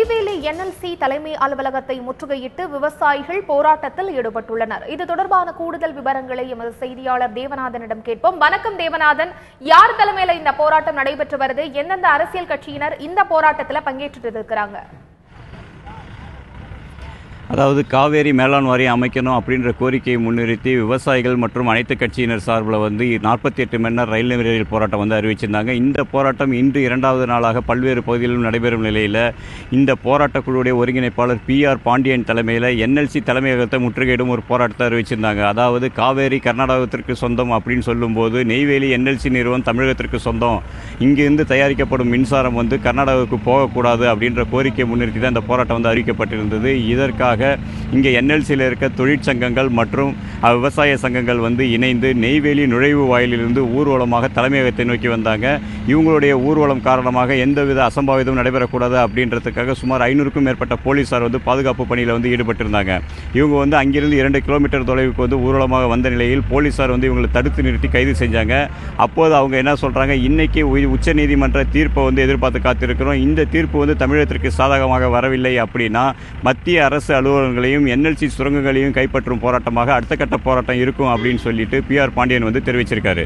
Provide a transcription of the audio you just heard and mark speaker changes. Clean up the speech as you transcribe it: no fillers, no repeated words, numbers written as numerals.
Speaker 1: Neyveli NLC தலைமை அலுவலகத்தை முற்றுகையிட்டு விவசாயிகள் போராட்டத்தில் ஈடுபட்டுள்ளனர். இது தொடர்பான கூடுதல் விவரங்களை எமது செய்தியாளர் தேவநாதனிடம் கேட்போம். வணக்கம் தேவநாதன், யார் தலைமையில இந்த போராட்டம் நடைபெற்று வருது? எந்தெந்த அரசியல் கட்சியினர் இந்த போராட்டத்தில் பங்கேற்று இருக்கிறாங்க?
Speaker 2: அதாவது காவேரி மேலாண் வாரியம் அமைக்கணும் அப்படின்ற கோரிக்கையை முன்னிறுத்தி விவசாயிகள் மற்றும் அனைத்து கட்சியினர் சார்பில் 48 மணி நேரம் ரயில் நிலையில் போராட்டம் அறிவிச்சிருந்தாங்க. இந்த போராட்டம் இன்று 2வது நாளாக பல்வேறு பகுதிகளிலும் நடைபெறும் நிலையில் இந்த போராட்டக்குழுவுடைய ஒருங்கிணைப்பாளர் PR பாண்டியன் தலைமையில் NLC தலைமையகத்தை முற்றுகையிடும் ஒரு போராட்டத்தை அறிவிச்சிருந்தாங்க. அதாவது காவேரி கர்நாடகத்திற்கு சொந்தம் அப்படின்னு சொல்லும்போது நெய்வேலி NLC நிறுவனம் தமிழகத்திற்கு சொந்தம், இங்கிருந்து தயாரிக்கப்படும் மின்சாரம் கர்நாடகாவுக்கு போகக்கூடாது அப்படின்ற கோரிக்கையை முன்னிறுத்தி தான் இந்த போராட்டம் அறிவிக்கப்பட்டிருந்தது. இதற்காக இங்கே NLCயில் இருக்க தொழிற்சங்கங்கள் மற்றும் விவசாய சங்கங்கள் இணைந்து நெய்வேலி நுழைவு வாயிலிருந்து ஊர்வலமாக தலைமையகத்தை நோக்கி வந்தாங்க. இவங்களுடைய ஊர்வலம் காரணமாக எந்தவித அசம்பாவிதமும் நடைபெறக்கூடாது அப்படின்றதுக்காக சுமார் 500க்கும் மேற்பட்ட போலீசார் பாதுகாப்பு பணியில் ஈடுபட்டிருந்தாங்க. இவங்க அங்கிருந்து 2 கிலோமீட்டர் தொலைவுக்கு ஊர்வலமாக வந்த நிலையில் போலீசார் இவங்களை தடுத்து நிறுத்தி கைது செஞ்சாங்க. அப்போது அவங்க என்ன சொல்கிறாங்க, இன்னைக்கு உச்சநீதிமன்ற தீர்ப்பை எதிர்பார்த்து காத்திருக்கிறோம். இந்த தீர்ப்பு தமிழகத்திற்கு சாதகமாக வரவில்லை அப்படின்னா மத்திய அரசு அலுவலகங்களையும் NLC சுரங்கங்களையும் கைப்பற்றும் போராட்டமாக அடுத்த கட்ட போராட்டம் இருக்கும் அப்படின்னு சொல்லிட்டு PR பாண்டியன் தெரிவிச்சிருக்காரு.